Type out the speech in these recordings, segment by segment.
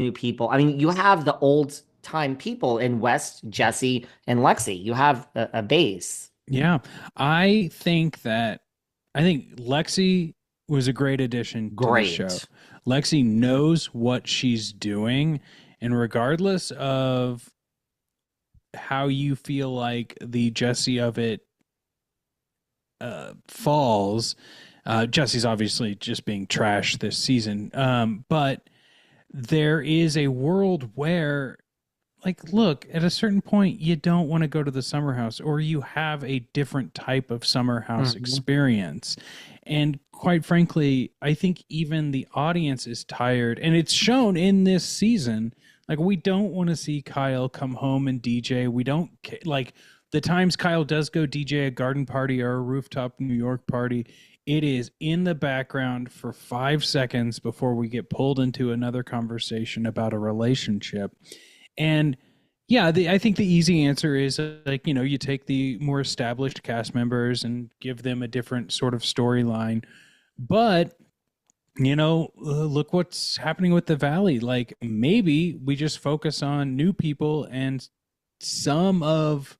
new people. I mean, you have the old time people in West, Jesse, and Lexi. You have a base. Yeah. I think that I think Lexi was a great addition to the show. Great. Lexi knows what she's doing, and regardless of how you feel like the Jesse of it falls, Jesse's obviously just being trash this season. But there is a world where, like, look, at a certain point, you don't want to go to the summer house, or you have a different type of summer house Mhm. experience. And quite frankly, I think even the audience is tired, and it's shown in this season. Like, we don't want to see Kyle come home and DJ. We don't like the times Kyle does go DJ a garden party or a rooftop New York party. It is in the background for 5 seconds before we get pulled into another conversation about a relationship. And yeah, I think the easy answer is like, you take the more established cast members and give them a different sort of storyline. But, look what's happening with the Valley. Like, maybe we just focus on new people, and some of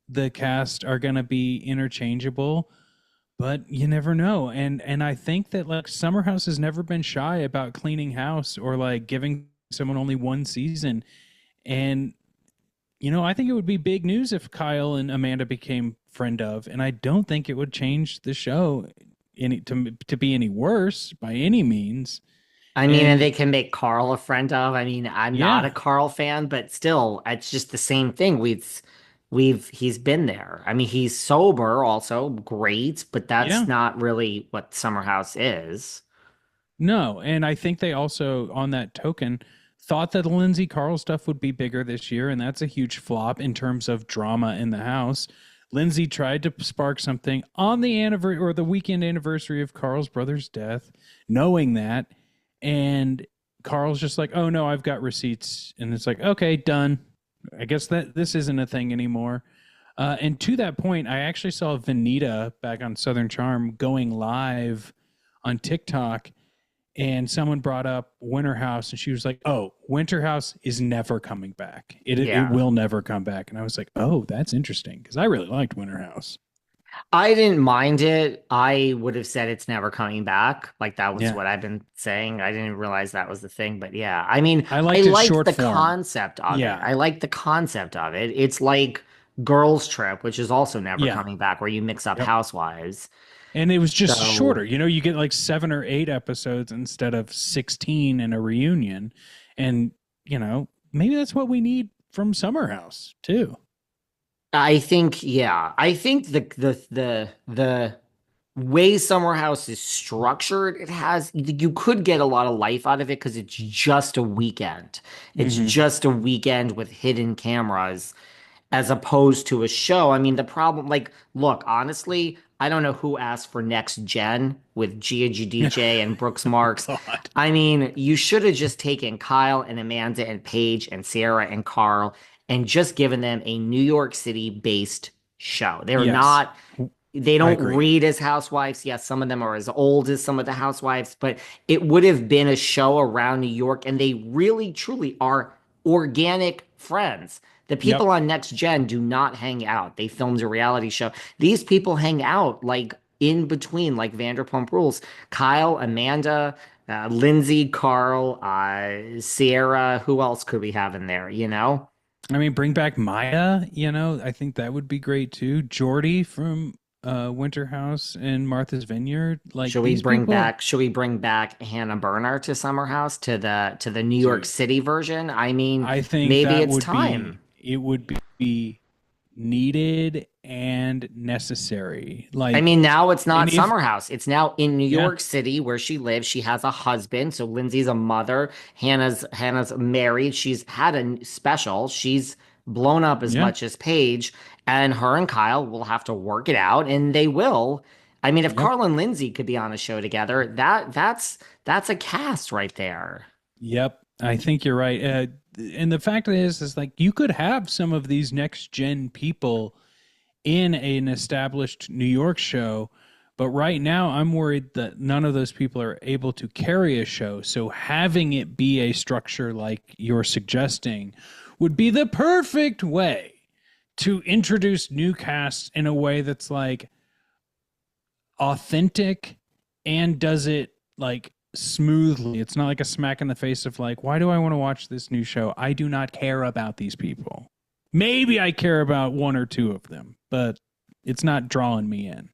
the cast are going to be interchangeable, but you never know. And I think that, like, Summer House has never been shy about cleaning house or like giving someone only one season. And I think it would be big news if Kyle and Amanda became friend of, and I don't think it would change the show to be any worse by any means. I mean, and And they can make Carl a friend of. I mean, I'm not a yeah, Carl fan, but still, it's just the same thing. He's been there. I mean, he's sober, also great, but that's yeah, not really what Summer House is. no, and I think they also, on that token, thought that the Lindsay Carl stuff would be bigger this year, and that's a huge flop in terms of drama in the house. Lindsay tried to spark something on the anniversary or the weekend anniversary of Carl's brother's death, knowing that, and Carl's just like, "Oh no, I've got receipts," and it's like, "Okay, done. I guess that this isn't a thing anymore." And to that point, I actually saw Vanita back on Southern Charm going live on TikTok, and someone brought up Winter House, and she was like, "Oh, Winter House is never coming back. It Yeah. will never come back." And I was like, "Oh, that's interesting," because I really liked Winter House. I didn't mind it. I would have said it's never coming back. Like that was Yeah, what I've been saying. I didn't realize that was the thing, but yeah. I mean, I I liked it liked short the form. concept of it. Yeah, I like the concept of it. It's like Girls Trip, which is also never yeah, coming back, where you mix up yep. housewives. And it was just So shorter. You get like 7 or 8 episodes instead of 16 in a reunion, and maybe that's what we need from Summer House too. I think, yeah, I think the way Summer House is structured, it has you could get a lot of life out of it because it's just a weekend. It's Hmm. just a weekend with hidden cameras as opposed to a show. I mean, the problem, like, look, honestly, I don't know who asked for Next Gen with Gia GDJ and Brooks Oh Marks. God. I mean, you should have just taken Kyle and Amanda and Paige and Sarah and Carl and just given them a New York City based show. They're Yes, not, they I don't agree. read as housewives. Yes, some of them are as old as some of the housewives, but it would have been a show around New York, and they really, truly are organic friends. The Yep. people on Next Gen do not hang out. They filmed a reality show. These people hang out like in between, like Vanderpump Rules. Kyle, Amanda, Lindsay, Carl, Sierra. Who else could we have in there? You know? I mean, bring back Maya. I think that would be great too. Jordy from Winter House and Martha's Vineyard. Like these people, Should we bring back Hannah Berner to Summer House to the New York dude. City version? I mean, I think maybe that it's would be time. it would be needed and necessary. I Like, mean, now it's and not if Summer House. It's now in New yeah, York City where she lives. She has a husband. So Lindsay's a mother. Hannah's married. She's had a special. She's blown up as yeah, much as Paige. And her and Kyle will have to work it out, and they will. I mean, if yep, Carl and Lindsay could be on a show together, that's a cast right there. yep. I think you're right. And the fact is like you could have some of these next gen people in an established New York show, But right now, I'm worried that none of those people are able to carry a show. So having it be a structure like you're suggesting would be the perfect way to introduce new casts in a way that's like authentic and does it like smoothly. It's not like a smack in the face of like, why do I want to watch this new show? I do not care about these people. Maybe I care about one or two of them, but it's not drawing me in.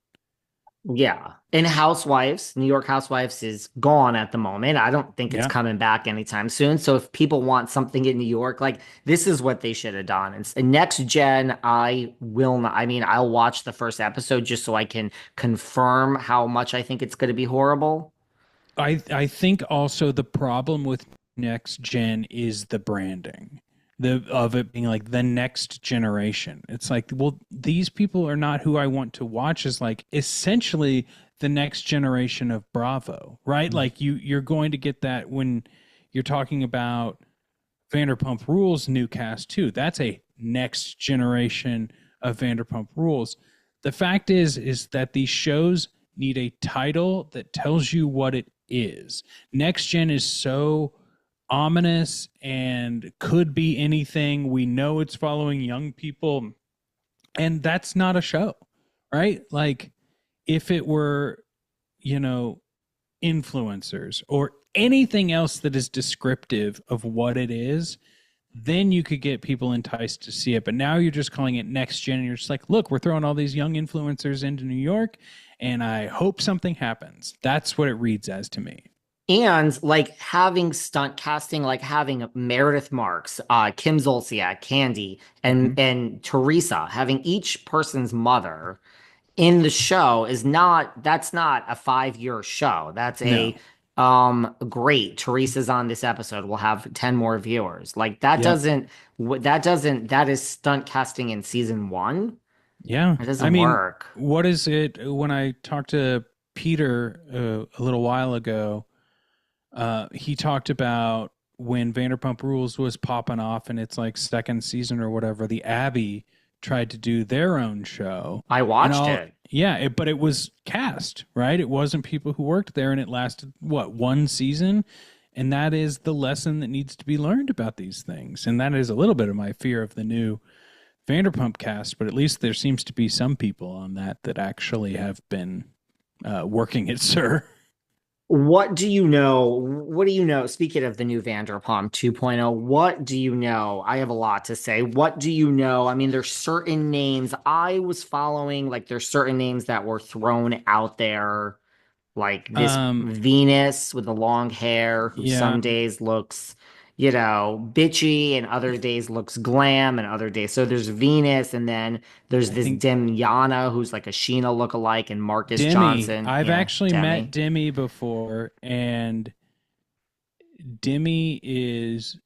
Yeah. And Housewives, New York Housewives is gone at the moment. I don't think it's Yeah. coming back anytime soon. So if people want something in New York, like this is what they should have done. And next gen, I will not, I mean, I'll watch the first episode just so I can confirm how much I think it's going to be horrible. I think also the problem with next gen is the branding. The of it being like the next generation. It's like, well, these people are not who I want to watch is like essentially the next generation of Bravo, right? Like you're going to get that when you're talking about Vanderpump Rules new cast too. That's a next generation of Vanderpump Rules. The fact is that these shows need a title that tells you what it is. Next gen is so ominous and could be anything. We know it's following young people, and that's not a show, right? Like if it were, you know, influencers or anything else that is descriptive of what it is, then you could get people enticed to see it. But now you're just calling it next gen. And you're just like, look, we're throwing all these young influencers into New York, and I hope something happens. That's what it reads as to me. And like having stunt casting, like having Meredith Marks, Kim Zolciak, Candy, Mm-hmm. and Teresa, having each person's mother in the show is not that's not a 5 year show. That's a No. great. Teresa's on this episode. We'll have 10 more viewers. Like that Yep. doesn't that doesn't that is stunt casting in season one. Yeah. It I doesn't mean, work. what is it when I talked to Peter a little while ago? He talked about when Vanderpump Rules was popping off in its like second season or whatever, the Abbey tried to do their own show. I And watched all, it. yeah, but it was cast, right? It wasn't people who worked there, and it lasted, what, one season? And that is the lesson that needs to be learned about these things. And that is a little bit of my fear of the new Vanderpump cast, but at least there seems to be some people on that actually have been working it, sir. What do you know? What do you know? Speaking of the new Vanderpump 2.0, what do you know? I have a lot to say. What do you know? I mean, there's certain names I was following, like there's certain names that were thrown out there, like this Um, Venus with the long hair, who yeah, some days looks, bitchy and other days looks glam and other days. So there's Venus, and then there's I this think Demiana who's like a Sheena lookalike, and Marcus Demi. Johnson. I've Yeah, actually met Demi. Demi before, and Demi is